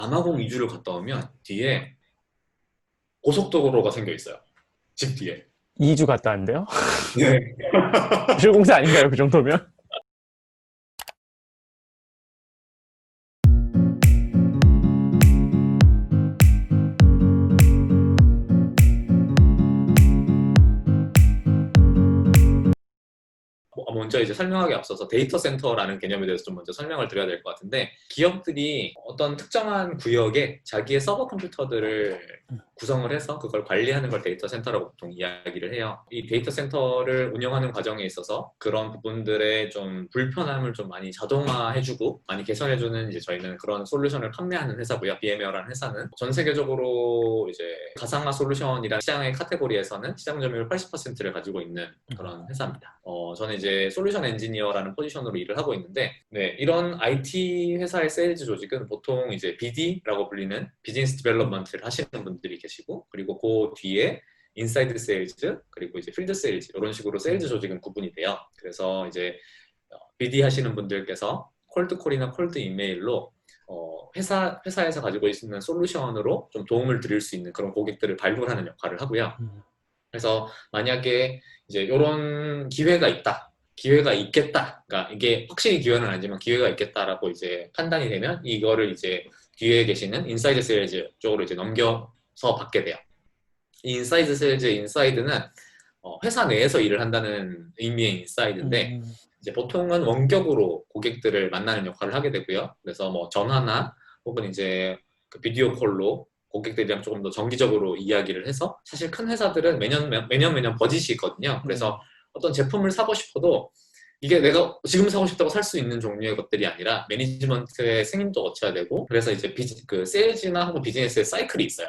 남아공 이주를 갔다 오면 뒤에 고속도로가 생겨 있어요. 집 뒤에. 2주 갔다 왔는데요? 네. 기술공사 아닌가요? 그 정도면? 먼저 이제 설명하기 앞서서 데이터 센터라는 개념에 대해서 좀 먼저 설명을 드려야 될 것 같은데, 기업들이 어떤 특정한 구역에 자기의 서버 컴퓨터들을 구성을 해서 그걸 관리하는 걸 데이터 센터라고 보통 이야기를 해요. 이 데이터 센터를 운영하는 과정에 있어서 그런 부분들의 좀 불편함을 좀 많이 자동화해주고 많이 개선해주는 이제 저희는 그런 솔루션을 판매하는 회사고요. VMware라는 회사는 전 세계적으로 이제 가상화 솔루션이라는 시장의 카테고리에서는 시장 점유율 80%를 가지고 있는 그런 회사입니다. 저는 이제 솔루션 엔지니어라는 포지션으로 일을 하고 있는데, 네, 이런 IT 회사의 세일즈 조직은 보통 이제 BD라고 불리는 비즈니스 디벨롭먼트를 하시는 분들이 계시고, 그리고 그 뒤에 인사이드 세일즈, 그리고 이제 필드 세일즈, 이런 식으로 세일즈 조직은 구분이 돼요. 그래서 이제 BD 하시는 분들께서 콜드콜이나 콜드 이메일로 회사에서 가지고 있는 솔루션으로 좀 도움을 드릴 수 있는 그런 고객들을 발굴하는 역할을 하고요. 그래서 만약에 이제 이런 기회가 있다, 기회가 있겠다, 그러니까 이게 확실히 기회는 아니지만 기회가 있겠다라고 이제 판단이 되면 이거를 이제 뒤에 계시는 인사이드 세일즈 쪽으로 이제 넘겨서 받게 돼요. 이 인사이드 세일즈, 인사이드는 회사 내에서 일을 한다는 의미의 인사이드인데, 이제 보통은 원격으로 고객들을 만나는 역할을 하게 되고요. 그래서 뭐 전화나 혹은 이제 그 비디오 콜로 고객들이랑 조금 더 정기적으로 이야기를 해서, 사실 큰 회사들은 매년 버짓이 있거든요. 그래서 어떤 제품을 사고 싶어도 이게 내가 지금 사고 싶다고 살 수 있는 종류의 것들이 아니라 매니지먼트의 승인도 거쳐야 되고, 그래서 이제 그 세일즈나 혹은 비즈니스의 사이클이 있어요.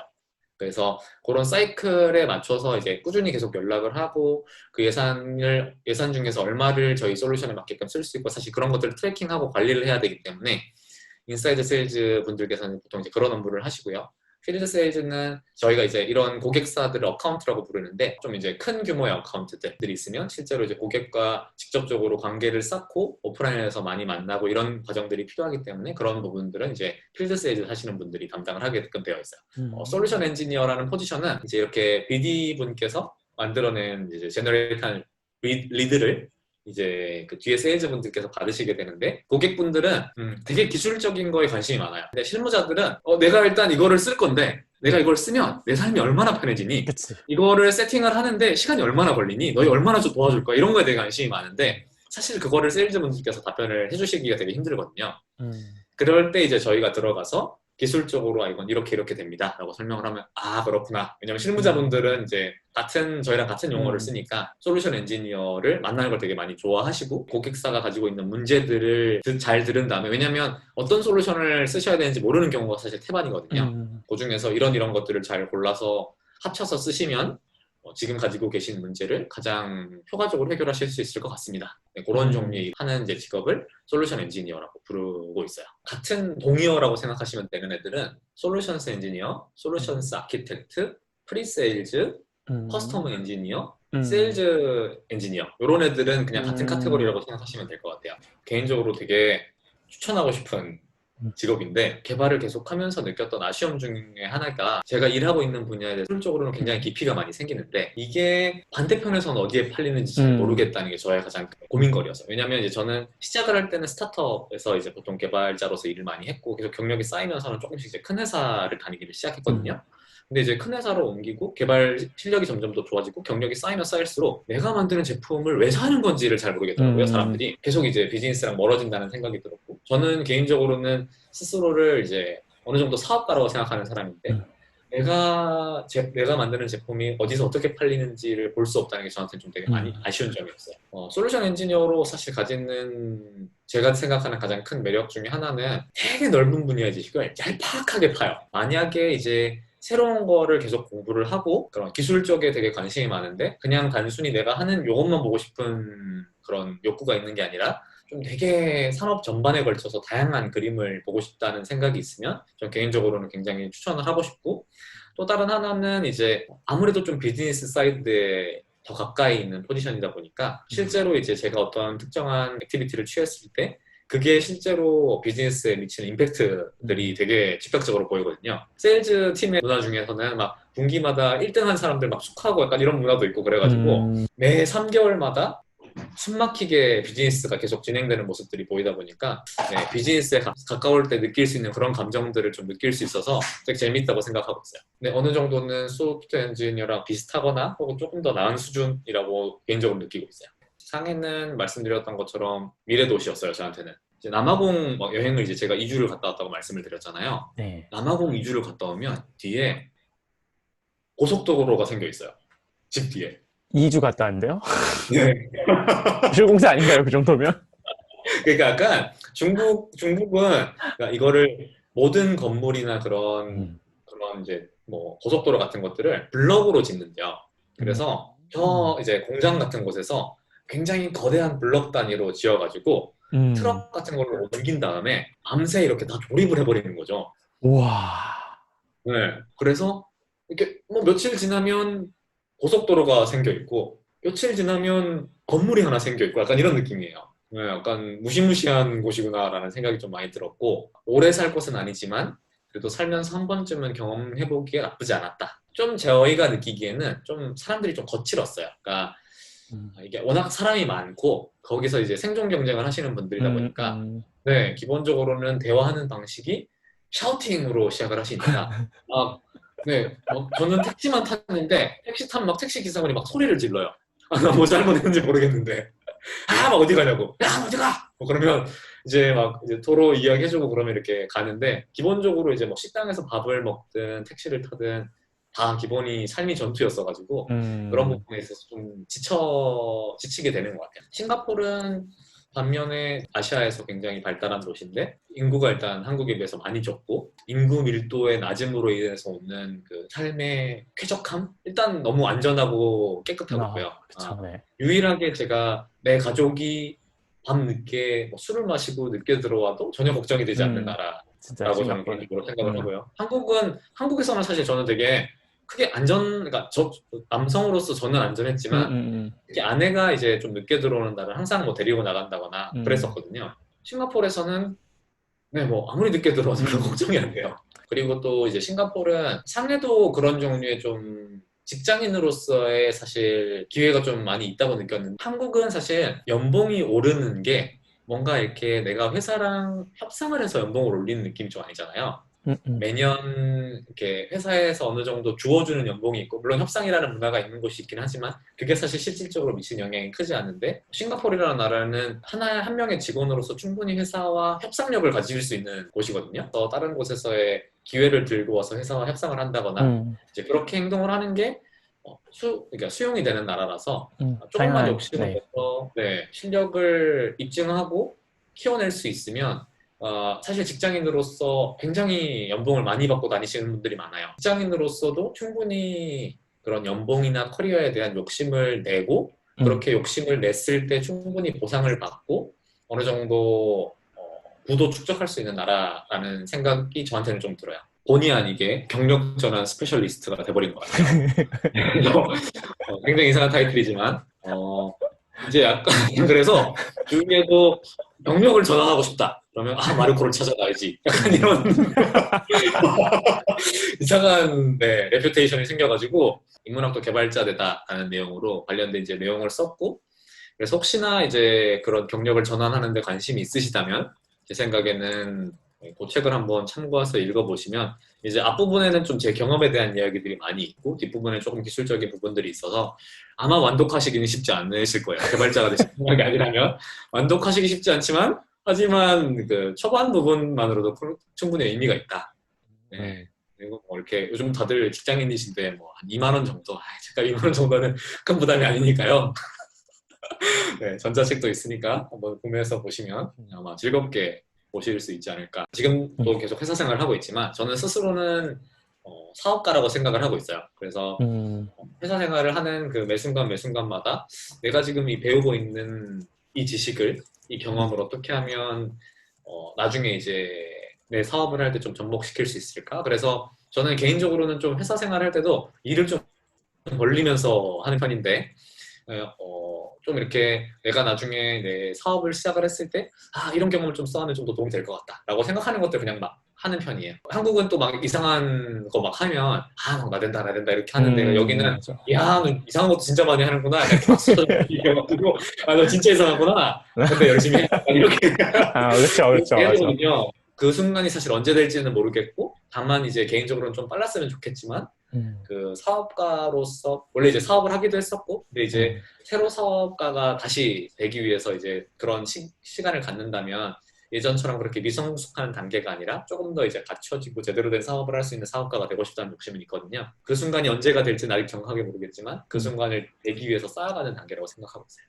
그래서 그런 사이클에 맞춰서 이제 꾸준히 계속 연락을 하고, 그 예산 중에서 얼마를 저희 솔루션에 맞게끔 쓸 수 있고, 사실 그런 것들을 트래킹하고 관리를 해야 되기 때문에 인사이드 세일즈 분들께서는 보통 이제 그런 업무를 하시고요. 필드 세일즈는 저희가 이제 이런 고객사들을 어카운트라고 부르는데, 좀 이제 큰 규모의 어카운트들이 있으면 실제로 이제 고객과 직접적으로 관계를 쌓고 오프라인에서 많이 만나고 이런 과정들이 필요하기 때문에 그런 부분들은 이제 필드 세일즈 하시는 분들이 담당을 하게끔 되어 있어요. 솔루션 엔지니어라는 포지션은 이제 이렇게 BD 분께서 만들어낸 이제 제너레이트한 리드를 이제 그 뒤에 세일즈 분들께서 받으시게 되는데, 고객분들은 되게 기술적인 거에 관심이 많아요. 근데 실무자들은 내가 일단 이거를 쓸 건데 내가 이걸 쓰면 내 삶이 얼마나 편해지니, 그치. 이거를 세팅을 하는데 시간이 얼마나 걸리니, 너희 얼마나 좀 도와줄 거야, 이런 거에 대해 관심이 많은데, 사실 그거를 세일즈 분들께서 답변을 해주시기가 되게 힘들거든요. 그럴 때 이제 저희가 들어가서 기술적으로 이건 이렇게 됩니다 라고 설명을 하면, 아 그렇구나, 왜냐면 실무자분들은 이제 저희랑 같은 용어를 쓰니까 솔루션 엔지니어를 만나는 걸 되게 많이 좋아하시고, 고객사가 가지고 있는 문제들을 잘 들은 다음에, 왜냐면 어떤 솔루션을 쓰셔야 되는지 모르는 경우가 사실 태반이거든요. 그 중에서 이런 것들을 잘 골라서 합쳐서 쓰시면 지금 가지고 계신 문제를 가장 효과적으로 해결하실 수 있을 것 같습니다. 네, 그런 종류의 하는 이제 직업을 솔루션 엔지니어라고 부르고 있어요. 같은 동의어라고 생각하시면 되는 애들은 솔루션스 엔지니어, 솔루션스 아키텍트, 프리세일즈, 커스터머 엔지니어, 세일즈 엔지니어, 이런 애들은 그냥 같은 카테고리라고 생각하시면 될 것 같아요. 개인적으로 되게 추천하고 싶은 직업인데, 개발을 계속하면서 느꼈던 아쉬움 중에 하나가, 제가 일하고 있는 분야에 대해서 기술적으로는 굉장히 깊이가 많이 생기는데 이게 반대편에서는 어디에 팔리는지 잘 모르겠다는 게 저의 가장 큰 고민거리였어요. 왜냐하면 이제 저는 시작을 할 때는 스타트업에서 이제 보통 개발자로서 일을 많이 했고, 계속 경력이 쌓이면서는 조금씩 이제 큰 회사를 다니기를 시작했거든요. 근데 이제 큰 회사로 옮기고 개발 실력이 점점 더 좋아지고 경력이 쌓이면 쌓일수록 내가 만드는 제품을 왜 사는 건지를 잘 모르겠더라고요. 사람들이 계속 이제 비즈니스랑 멀어진다는 생각이 들었고, 저는 개인적으로는 스스로를 이제 어느 정도 사업가라고 생각하는 사람인데, 내가 만드는 제품이 어디서 어떻게 팔리는지를 볼 수 없다는 게 저한테는 좀 되게 많이 아쉬운 점이었어요. 솔루션 엔지니어로 사실 가지는 제가 생각하는 가장 큰 매력 중에 하나는 되게 넓은 분야의 지식을 얄팍하게 파요. 만약에 이제 새로운 거를 계속 공부를 하고 그런 기술 쪽에 되게 관심이 많은데, 그냥 단순히 내가 하는 요것만 보고 싶은 그런 욕구가 있는 게 아니라 좀 되게 산업 전반에 걸쳐서 다양한 그림을 보고 싶다는 생각이 있으면 전 개인적으로는 굉장히 추천을 하고 싶고, 또 다른 하나는 이제 아무래도 좀 비즈니스 사이드에 더 가까이 있는 포지션이다 보니까 실제로 이제 제가 어떤 특정한 액티비티를 취했을 때 그게 실제로 비즈니스에 미치는 임팩트들이 되게 즉각적으로 보이거든요. 세일즈 팀의 문화 중에서는 막 분기마다 1등 한 사람들 막 축하하고 약간 이런 문화도 있고 그래가지고 매 3개월마다 숨막히게 비즈니스가 계속 진행되는 모습들이 보이다 보니까 비즈니스에 가까울 때 느낄 수 있는 그런 감정들을 좀 느낄 수 있어서 되게 재밌다고 생각하고 있어요. 근데 어느 정도는 소프트웨어 엔지니어랑 비슷하거나 혹은 조금 더 나은 수준이라고 개인적으로 느끼고 있어요. 상해는 말씀드렸던 것처럼 미래도시였어요, 저한테는. 이제 남아공 여행을 이제 제가 2주를 갔다 왔다고 말씀을 드렸잖아요. 네. 남아공 2주를 갔다 오면 뒤에 고속도로가 생겨 있어요. 집 뒤에. 2주 갔다 왔는데요? 네. 기술공사 아닌가요? 그 정도면? 그러니까 약간 중국은 그러니까 이거를 모든 건물이나 그런 이제 뭐 고속도로 같은 것들을 블럭으로 짓는데요. 그래서 이제 공장 같은 곳에서 굉장히 거대한 블럭 단위로 지어가지고 트럭 같은 걸로 옮긴 다음에 밤새 이렇게 다 조립을 해버리는 거죠. 우와. 네. 그래서 이렇게 뭐 며칠 지나면 고속도로가 생겨 있고 며칠 지나면 건물이 하나 생겨 있고 약간 이런 느낌이에요. 네, 약간 무시무시한 곳이구나라는 생각이 좀 많이 들었고 오래 살 곳은 아니지만 그래도 살면서 한 번쯤은 경험해보기에 나쁘지 않았다. 좀 저희가 느끼기에는 좀 사람들이 좀 거칠었어요. 그러니까 이게 워낙 사람이 많고 거기서 이제 생존 경쟁을 하시는 분들이다 보니까 네, 기본적으로는 대화하는 방식이 샤우팅으로 시작을 하시니까 네, 저는 택시만 탔는데 택시 타면 막 택시 기사분이 막 소리를 질러요. 나 뭐 잘못했는지 모르겠는데 막 어디 가냐고 야 어디 가! 그러면 이제 막 이제 도로 이야기해주고 그러면 이렇게 가는데 기본적으로 이제 뭐 식당에서 밥을 먹든 택시를 타든 다 기본이 삶이 전투였어가지고 그런 부분에 있어서 좀 지치게 되는 것 같아요. 싱가포르는 반면에 아시아에서 굉장히 발달한 도시인데 인구가 일단 한국에 비해서 많이 적고 인구 밀도의 낮음으로 인해서 오는 그 삶의 쾌적함? 일단 너무 안전하고 깨끗하고요. 그렇죠. 네. 유일하게 제가 내 가족이 밤 늦게 뭐 술을 마시고 늦게 들어와도 전혀 걱정이 되지 않는 진짜 나라라고 저는 싱가포르. 개인적으로 생각을 하고요. 한국에서는 사실 저는 되게 크게 그러니까 남성으로서 저는 안전했지만 특히 아내가 이제 좀 늦게 들어오는 날은 항상 뭐 데리고 나간다거나 그랬었거든요. 싱가포르에서는 네, 뭐 아무리 늦게 들어와도 별로 걱정이 안 돼요. 그리고 또 이제 싱가포르는 상해도 그런 종류의 좀 직장인으로서의 사실 기회가 좀 많이 있다고 느꼈는데 한국은 사실 연봉이 오르는 게 뭔가 이렇게 내가 회사랑 협상을 해서 연봉을 올리는 느낌이 좀 아니잖아요. 매년 이렇게 회사에서 어느 정도 주어주는 연봉이 있고 물론 협상이라는 문화가 있는 곳이 있긴 하지만 그게 사실 실질적으로 미치는 영향이 크지 않은데 싱가포르라는 나라는 한 명의 직원으로서 충분히 회사와 협상력을 가질 수 있는 곳이거든요. 또 다른 곳에서의 기회를 들고 와서 회사와 협상을 한다거나 이제 그렇게 행동을 하는 게 그러니까 수용이 되는 나라라서 조금만 욕심을 내서 실력을 입증하고 키워낼 수 있으면 사실 직장인으로서 굉장히 연봉을 많이 받고 다니시는 분들이 많아요. 직장인으로서도 충분히 그런 연봉이나 커리어에 대한 욕심을 내고 그렇게 욕심을 냈을 때 충분히 보상을 받고 어느 정도 부도 축적할 수 있는 나라라는 생각이 저한테는 좀 들어요. 본의 아니게 경력 전환 스페셜리스트가 돼버린 것 같아요. 굉장히 이상한 타이틀이지만 이제 약간 그래서 주위에도 경력을 전환하고 싶다. 그러면 마르코를 찾아가야지. 약간 이런 이상한 레퓨테이션이 생겨가지고 인문학도 개발자 되다라는 내용으로 관련된 이제 내용을 썼고 그래서 혹시나 이제 그런 경력을 전환하는 데 관심이 있으시다면 제 생각에는 그 책을 한번 참고해서 읽어보시면 이제 앞부분에는 좀 제 경험에 대한 이야기들이 많이 있고 뒷부분에 조금 기술적인 부분들이 있어서 아마 완독하시기는 쉽지 않으실 거예요. 개발자가 되실 생각이 아니라면 완독하시기 쉽지 않지만 하지만 그 초반 부분만으로도 충분히 의미가 있다. 네. 그리고 뭐 이렇게 요즘 다들 직장인이신데 뭐 한 2만 원 정도 제가 2만 원 정도는 큰 부담이 아니니까요. 네, 전자책도 있으니까 한번 구매해서 보시면 아마 즐겁게 보실 수 있지 않을까. 지금도 계속 회사 생활을 하고 있지만 저는 스스로는 사업가라고 생각을 하고 있어요. 그래서 회사 생활을 하는 그 매순간마다 내가 지금 이 배우고 있는 이 지식을 이 경험을 어떻게 하면 나중에 이제 내 사업을 할 때 좀 접목시킬 수 있을까? 그래서 저는 개인적으로는 좀 회사 생활을 할 때도 일을 좀 벌리면서 하는 편인데 좀 이렇게 내가 나중에 내 사업을 시작을 했을 때 이런 경험을 좀 쌓으면 좀 더 도움이 될 것 같다 라고 생각하는 것들 그냥 막 하는 편이에요. 한국은 또 막 이상한 거 막 하면 막 나된다 이렇게 하는데 여기는 맞아. 야, 너 이상한 것도 진짜 많이 하는구나. 이렇게 박수 쳐가지고 너 진짜 이상하구나. 근데 열심히 해. 이렇게 그렇죠, 그렇죠, 해야 맞아. 되거든요. 그 순간이 사실 언제 될지는 모르겠고 다만 이제 개인적으로는 좀 빨랐으면 좋겠지만 그 사업가로서 원래 이제 사업을 하기도 했었고 근데 이제 새로 사업가가 다시 되기 위해서 이제 그런 시간을 갖는다면 예전처럼 그렇게 미성숙한 단계가 아니라 조금 더 이제 갖춰지고 제대로 된 사업을 할 수 있는 사업가가 되고 싶다는 욕심은 있거든요. 그 순간이 언제가 될지는 아직 정확하게 모르겠지만 그 순간을 되기 위해서 쌓아가는 단계라고 생각하고 있어요.